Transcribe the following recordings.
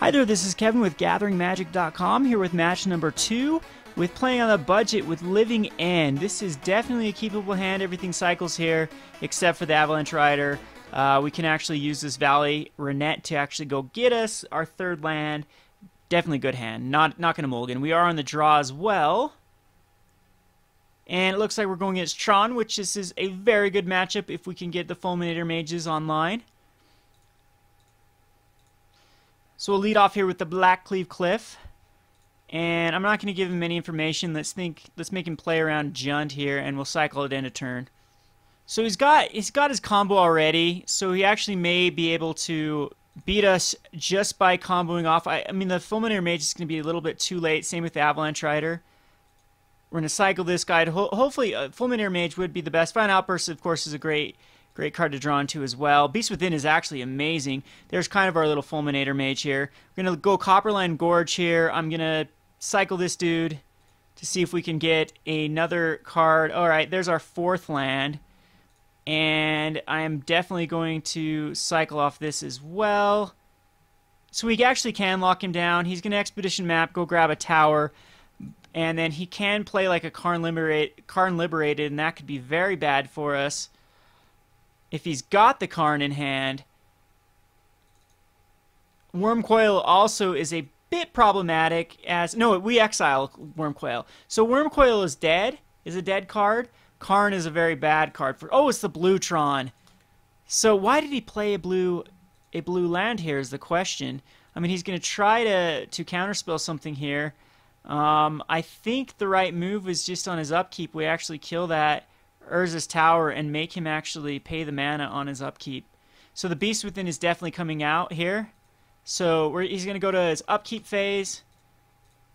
Hi there, this is Kevin with GatheringMagic.com, here with match number 2 with Playing on the Budget with Living End. This is definitely a keepable hand. Everything cycles here except for the Avalanche Rider. We can actually use this Valley Rannet to actually go get us our third land. Definitely good hand. Not going to mulligan. We are on the draw as well. And it looks like we're going against Tron, which this is a very good matchup if we can get the Fulminator Mages online. So we'll lead off here with the Blackcleave Cliff. And I'm not going to give him any information. Let's make him play around Junt here, and we'll cycle it in a turn. So he's got his combo already, so he actually may be able to beat us just by comboing off. I mean, the Fulminator Mage is going to be a little bit too late. Same with the Avalanche Rider. We're going to cycle this guy. Hopefully, Fulminator Mage would be the best. Violent Outburst, of course, is a great card to draw into as well. Beast Within is actually amazing. There's kind of our little Fulminator Mage here. We're going to go Copperline Gorge here. I'm going to cycle this dude to see if we can get another card. Alright, there's our fourth land. And I am definitely going to cycle off this as well. So we actually can lock him down. He's going to Expedition Map, go grab a tower. And then he can play like a Karn Liberated, and that could be very bad for us if he's got the Karn in hand. Wormcoil also is a bit problematic as... No, we exile Wormcoil. So Wormcoil is dead, is a dead card. Karn is a very bad card for... Oh, it's the blue Tron. So why did he play a blue land here is the question. I mean, he's going to try to counterspell something here. I think the right move was just on his upkeep. We actually kill that Urza's Tower and make him actually pay the mana on his upkeep. So the Beast Within is definitely coming out here. So he's going to go to his upkeep phase,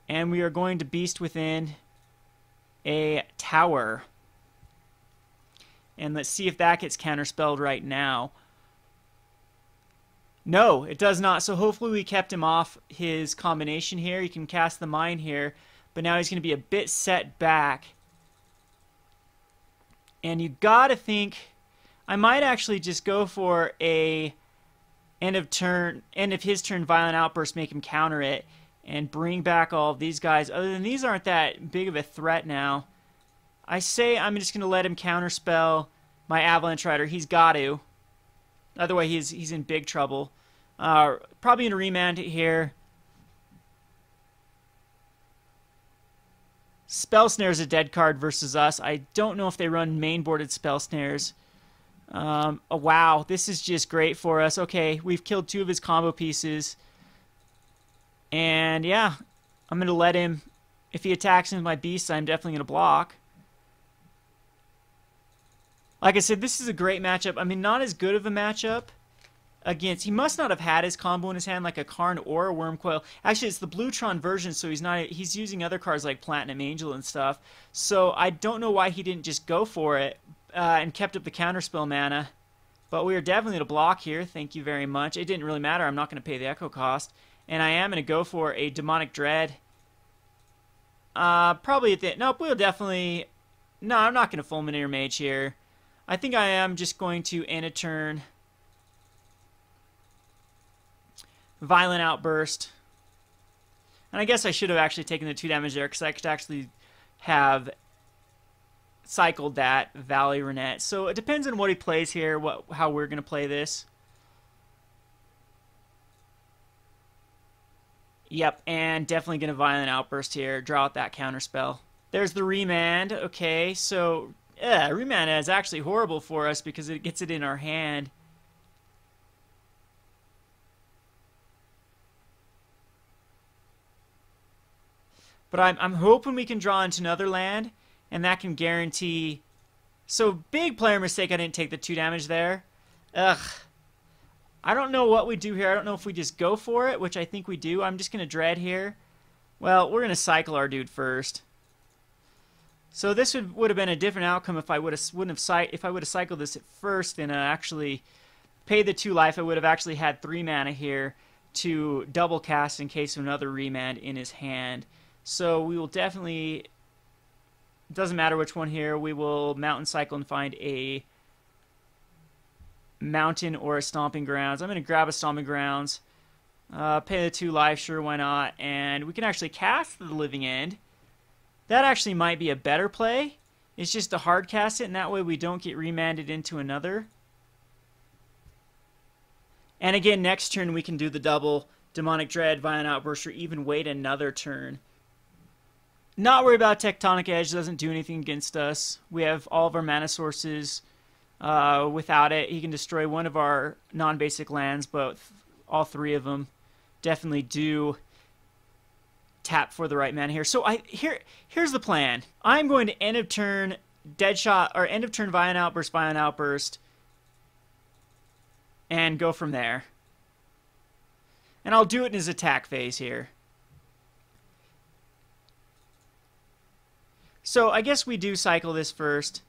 and we are going to Beast Within a tower. And let's see if that gets counterspelled right now. No, it does not. So hopefully we kept him off his combination here. He can cast the Mine here, but now he's going to be a bit set back. And you got to think, I might actually just go for a end of his turn Violent Outburst, make him counter it, and bring back all of these guys. Other than these aren't that big of a threat now. I say I'm just going to let him counterspell my Avalanche Rider. He's got to. Otherwise, he's in big trouble. Probably going to remand it here. Spell Snare is a dead card versus us. I don't know if they run main-boarded Spell Snares. Oh, wow, this is just great for us. Okay, we've killed 2 of his combo pieces. And, yeah, I'm going to let him... If he attacks into my beasts, I'm definitely going to block. Like I said, this is a great matchup. I mean, not as good of a matchup against... He must not have had his combo in his hand like a Karn or a Wormcoil. Actually, it's the Blue Tron version, so he's using other cards like Platinum Angel and stuff. So I don't know why he didn't just go for it and kept up the counterspell mana. But we are definitely going to block here. Thank you very much. It didn't really matter. I'm not going to pay the Echo cost. And I am going to go for a Demonic Dread. Probably at the... Nope, we'll definitely... No, I'm not going to Fulminator Mage here. I think I am just going to end a turn Violent Outburst. And I guess I should have actually taken the 2 damage there because I could actually have cycled that Valley Rannet. So it depends on what he plays here, how we're going to play this. Yep, and definitely going to Violent Outburst here. Draw out that counterspell. There's the Remand. Okay, so... Yeah, Remand is actually horrible for us because it gets it in our hand. But I'm hoping we can draw into another land, and that can guarantee... So, big player mistake I didn't take the 2 damage there. Ugh. I don't know what we do here. I don't know if we just go for it, which I think we do. I'm just going to Dread here. Well, we're going to cycle our dude first. So this would have been a different outcome if I would have cycled this at first and actually paid the 2 life. I would have actually had 3 mana here to double cast in case of another remand in his hand. So we will definitely... It doesn't matter which one here. We will Mountain Cycle and find a Mountain or a Stomping Grounds. I'm going to grab a Stomping Grounds. Pay the 2 life, sure, why not? And we can actually cast the Living End. That actually might be a better play. It's just to hard cast it, and that way we don't get remanded into another. And again, next turn we can do the double Demonic Dread, Violent Outburst, or even wait another turn. Not worry about Tectonic Edge, doesn't do anything against us. We have all of our mana sources. Without it, he can destroy one of our non-basic lands, but all 3 of them definitely do tap for the right mana here. So here's the plan. I'm going to end of turn Deadshot, or end of turn Violent Outburst, and go from there. And I'll do it in his attack phase here. So I guess we do cycle this first.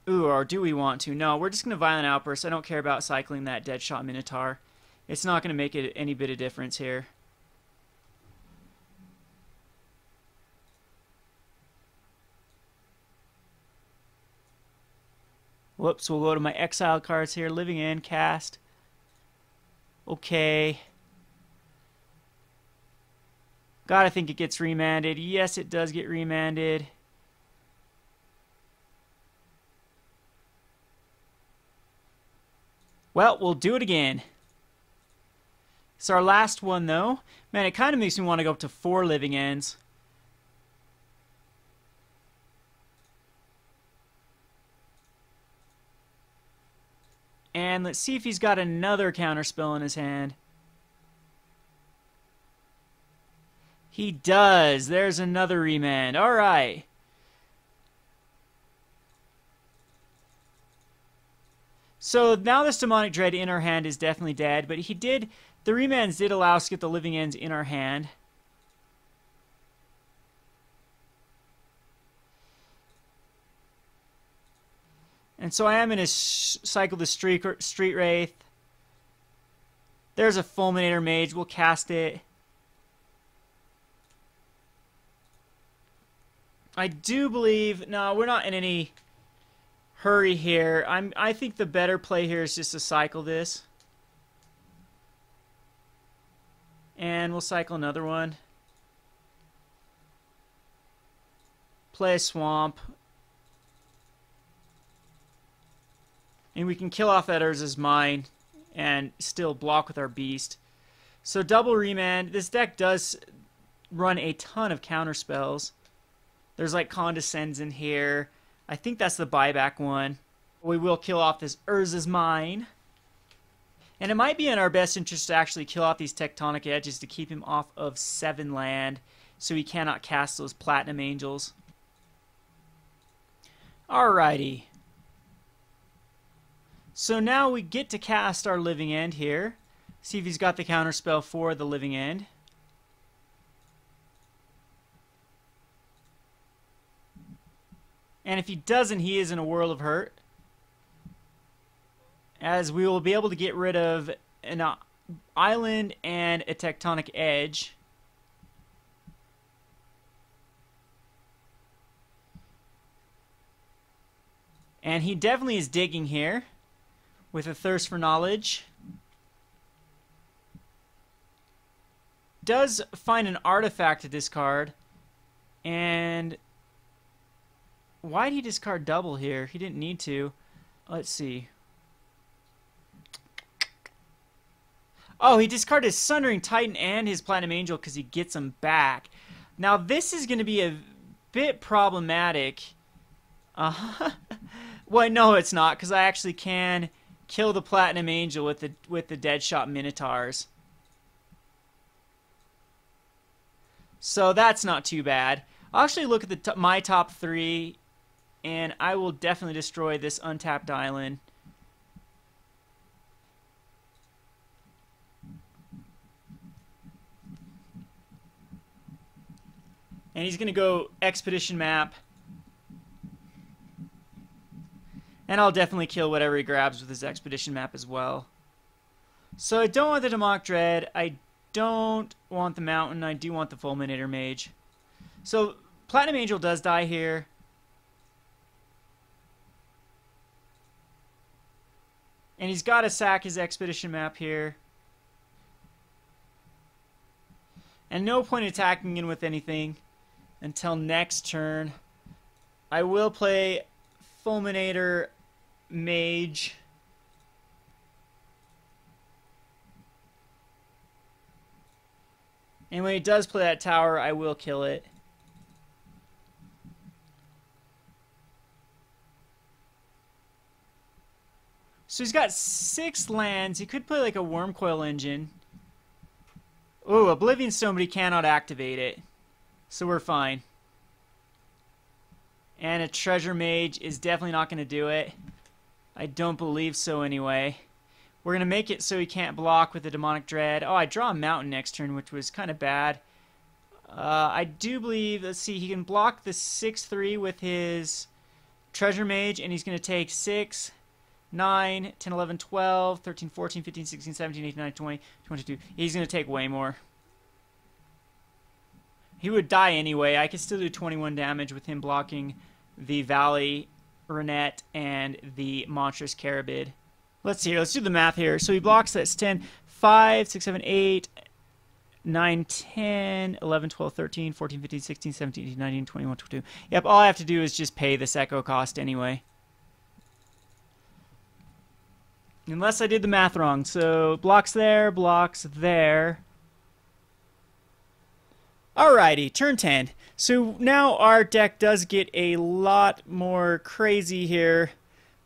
Ooh, or do we want to? No, we're just going to Violent Outburst. I don't care about cycling that Deadshot Minotaur. It's not going to make it any bit of difference here. Whoops, we'll go to my exile cards here. Living End, cast. Okay. Gotta think it gets remanded. Yes, it does get remanded. Well, we'll do it again. It's our last one, though. Man, it kind of makes me want to go up to 4 Living Ends. And let's see if he's got another counterspell in his hand. He does. There's another remand. All right. So now this Demonic Dread in our hand is definitely dead, but the remands did allow us to get the Living Ends in our hand. And so I am going to cycle the Street Wraith. There's a Fulminator Mage. We'll cast it. I do believe... No, we're not in any hurry here. I think the better play here is just to cycle this. And we'll cycle another one. Play a Swamp. And we can kill off that Urza's Mine and still block with our Beast. So double remand. This deck does run a ton of counter spells. There's like Condescends in here. I think that's the buyback one. We will kill off this Urza's Mine. And it might be in our best interest to actually kill off these Tectonic Edges to keep him off of 7 land so he cannot cast those Platinum Angels. Alrighty. So now we get to cast our Living End here. See if he's got the counterspell for the Living End. And if he doesn't, he is in a world of hurt, as we will be able to get rid of an island and a Tectonic Edge. And he definitely is digging here with a Thirst for Knowledge. Does find an artifact to discard. And why did he discard double here? He didn't need to. Let's see. Oh, he discarded his Sundering Titan and his Platinum Angel because he gets them back. Now this is going to be a bit problematic. Well, no, it's not, because I actually can kill the Platinum Angel with the Deadshot Minotaurs. So that's not too bad. I'll actually look at my top 3, and I will definitely destroy this untapped island. And he's going to go Expedition Map. And I'll definitely kill whatever he grabs with his Expedition Map as well. So I don't want the Demonic Dread. I don't want the Mountain. I do want the Fulminator Mage. So Platinum Angel does die here. And he's got to sack his Expedition Map here. And no point attacking in with anything until next turn. I will play Fulminator Mage. And when he does play that tower, I will kill it. So he's got 6 lands. He could play like a Wormcoil Engine. Oh, Oblivion Stone, but he cannot activate it. So we're fine. And a Treasure Mage is definitely not going to do it. I don't believe so anyway. We're going to make it so he can't block with the Demonic Dread. Oh, I draw a Mountain next turn, which was kind of bad. I do believe, let's see, he can block the 6/3 with his Treasure Mage, and he's going to take 6, 9, 10, 11, 12, 13, 14, 15, 16, 17, 18, 19, 20, 22. He's going to take way more. He would die anyway. I could still do 21 damage with him blocking the Valley Rannet and the Monstrous Carabid. Let's see here. Let's do the math here. So he blocks, that's 10, 5, 6, 7, 8, 9, 10, 11, 12, 13, 14, 15, 16, 17, 18, 19, 21, 22. Yep, all I have to do is just pay this echo cost anyway. Unless I did the math wrong. So blocks there, blocks there. Alrighty, turn 10. So now our deck does get a lot more crazy here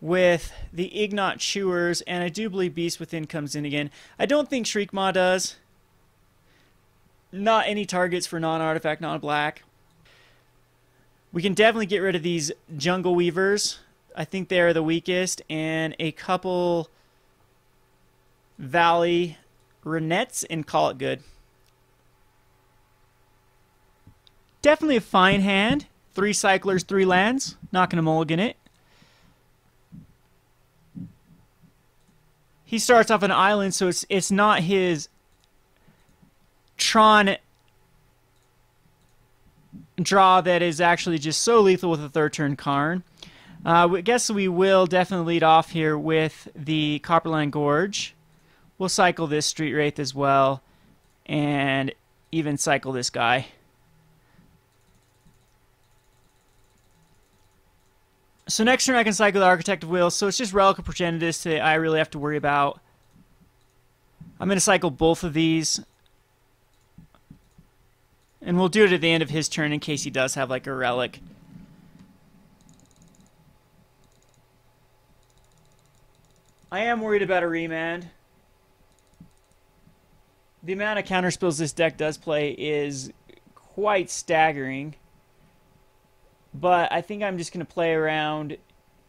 with the Ingot Chewers, and I do believe Beast Within comes in again. I don't think Shriekmaw does. Not any targets for non-artifact, non-black. We can definitely get rid of these Jungle Weavers. I think they're the weakest, and a couple Valley Rannets, and call it good. Definitely a fine hand. 3 cyclers, 3 lands. Not going to mulligan it. He starts off an island, so it's not his Tron draw that is actually just so lethal with a 3rd turn Karn. I guess we will definitely lead off here with the Copperline Gorge. We'll cycle this Street Wraith as well, and even cycle this guy. So next turn I can cycle the Architect of Will, so it's just Relic of Progenitus that I really have to worry about. I'm going to cycle both of these. And we'll do it at the end of his turn in case he does have like a Relic. I am worried about a Remand. The amount of counterspells this deck does play is quite staggering. But I think I'm just going to play around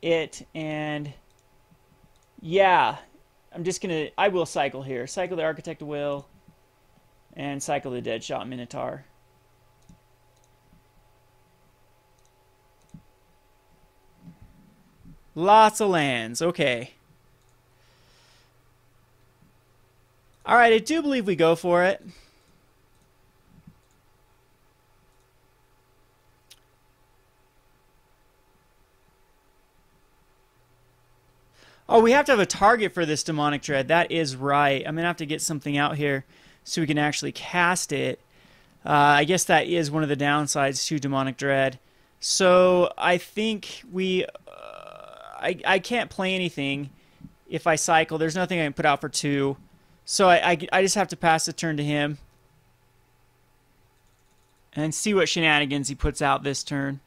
it, and yeah, I will cycle here. Cycle the Architect of Will, and cycle the Deadshot Minotaur. Lots of lands, okay. Alright, I do believe we go for it. Oh, we have to have a target for this Demonic Dread. That is right. I'm going to have to get something out here so we can actually cast it. I guess that is one of the downsides to Demonic Dread. So I think we... I can't play anything if I cycle. There's nothing I can put out for 2. So I just have to pass the turn to him. And see what shenanigans he puts out this turn.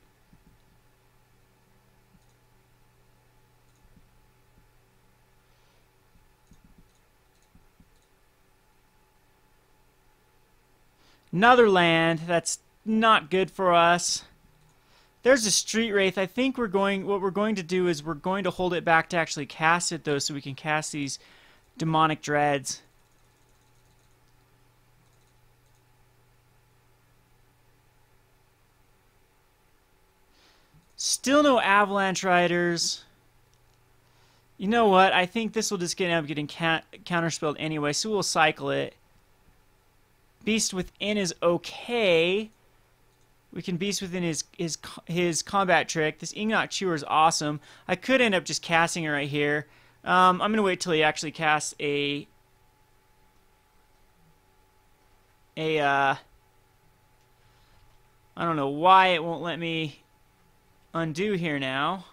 Another land. That's not good for us. There's a Street Wraith. I think what we're going to do is we're going to hold it back to actually cast it, though, so we can cast these Demonic Dreads. Still no Avalanche Riders. You know what? I think this will just end up getting counterspelled anyway, so we'll cycle it. Beast Within is okay. We can Beast Within his combat trick. This Ingot Chewer is awesome. I could end up just casting it right here. I'm going to wait till he actually casts a I don't know why it won't let me undo here now.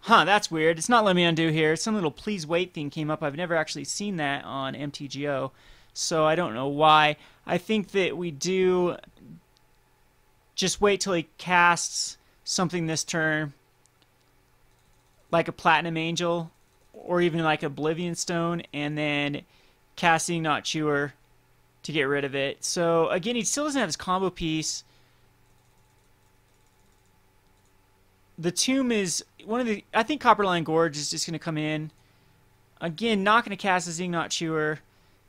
Huh, that's weird. It's not letting me undo here. Some little please wait thing came up. I've never actually seen that on MTGO, so I don't know why. I think that we do just wait till he casts something this turn, like a Platinum Angel, or even like Oblivion Stone, and then casting Ingot Chewer to get rid of it. So again, he still doesn't have his combo piece. The Tomb is one of the... I think Copperline Gorge is just going to come in. Again, not going to cast his Ingot Chewer.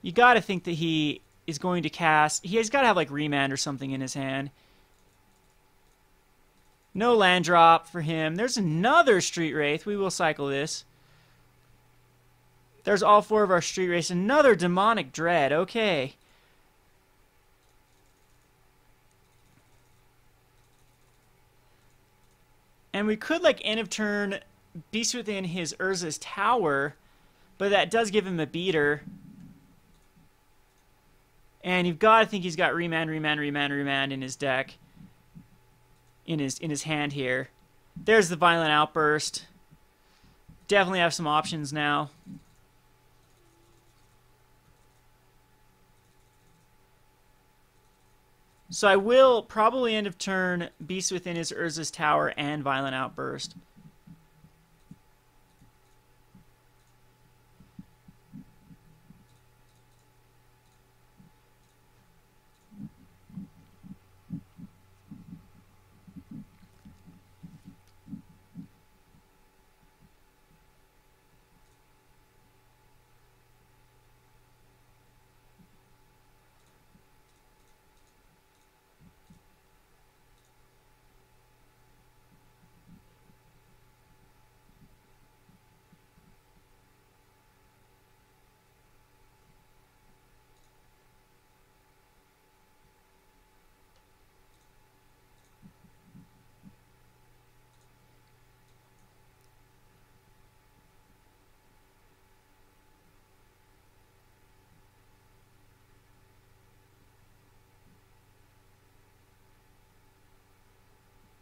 You got to think that he is going to cast... He's got to have like Remand or something in his hand. No land drop for him. There's another Street Wraith. We will cycle this. There's all 4 of our Street Wraiths. Another Demonic Dread. Okay. And we could, like, end of turn, Beast Within his Urza's Tower, but that does give him a beater. And you've got to think he's got Remand in his deck, in his hand here. There's the Violent Outburst. Definitely have some options now. So I will probably end of turn Beast Within his Urza's Tower and Violent Outburst.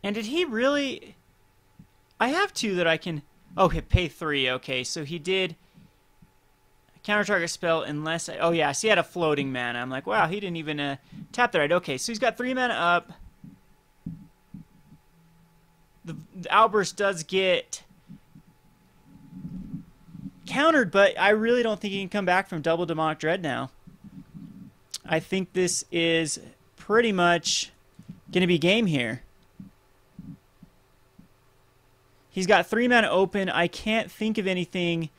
And did he really... I have 2 that I can... Oh, pay 3. Okay, so he did counter target spell unless... Oh, yeah, so he had a floating mana. I'm like, wow, he didn't even tap the right. Okay, so he's got 3 mana up. The Outburst does get countered, but I really don't think he can come back from double Demonic Dread now. I think this is pretty much going to be game here. He's got 3 mana open. I can't think of anything.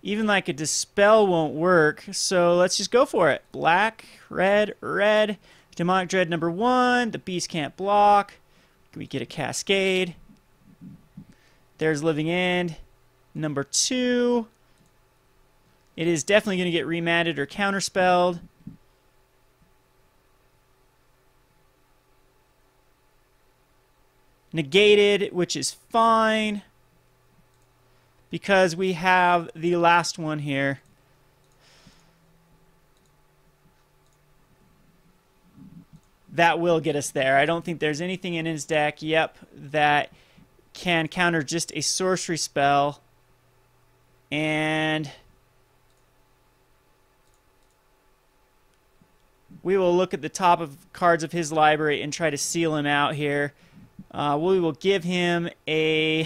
Even like a Dispel won't work. So let's just go for it. Black, red, red. Demonic Dread number 1. The beast can't block. We get a Cascade. There's Living End. Number 2. It is definitely going to get remanded or counterspelled. Negated, which is fine because we have the last one here. That will get us there. I don't think there's anything in his deck, that can counter just a sorcery spell. And we will look at the top of cards of his library and try to seal him out here. We will give him a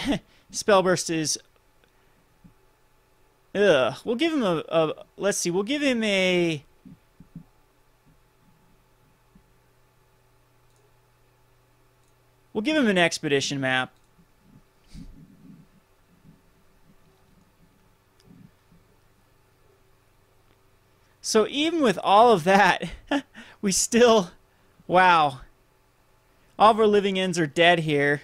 Spellburst is... We'll give him a... Let's see. We'll give him a... We'll give him an Expedition map. So even with all of that, we still... Wow. All of our living ends are dead here.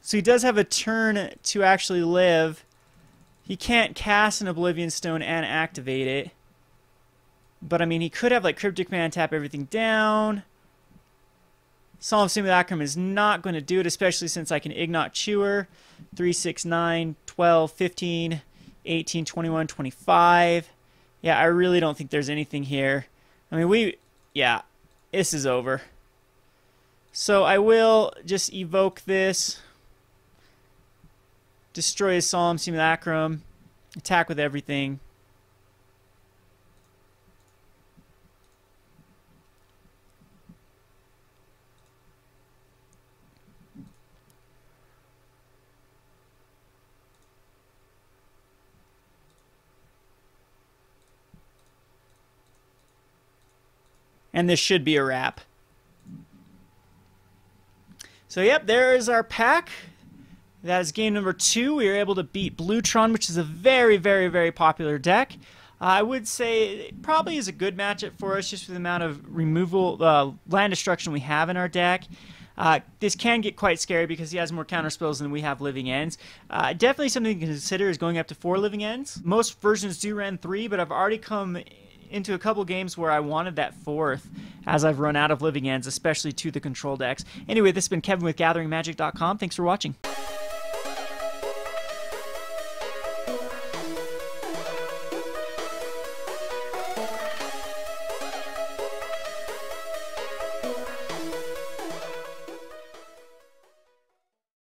So he does have a turn to actually live. He can't cast an Oblivion Stone and activate it. But, I mean, he could have, like, Cryptic Man tap everything down. Psalm of Simulacrum is not going to do it, especially since I can Ingot Chewer. 3, 6, 9, 12, 15, 18, 21, 25. Yeah, I really don't think there's anything here. I mean, yeah, this is over. So I will just evoke this, destroy his Solemn Simulacrum, attack with everything. And this should be a wrap. So yep, there is our pack. That is game number 2. We were able to beat Blue Tron, which is a very, very, very popular deck. I would say it probably is a good matchup for us just with the amount of removal, land destruction we have in our deck. This can get quite scary because he has more counter spells than we have living ends. Definitely something to consider is going up to 4 living ends. Most versions do run 3, but I've already come into a couple games where I wanted that 4th as I've run out of living ends, especially to the control decks. Anyway, this has been Kevin with GatheringMagic.com. Thanks for watching.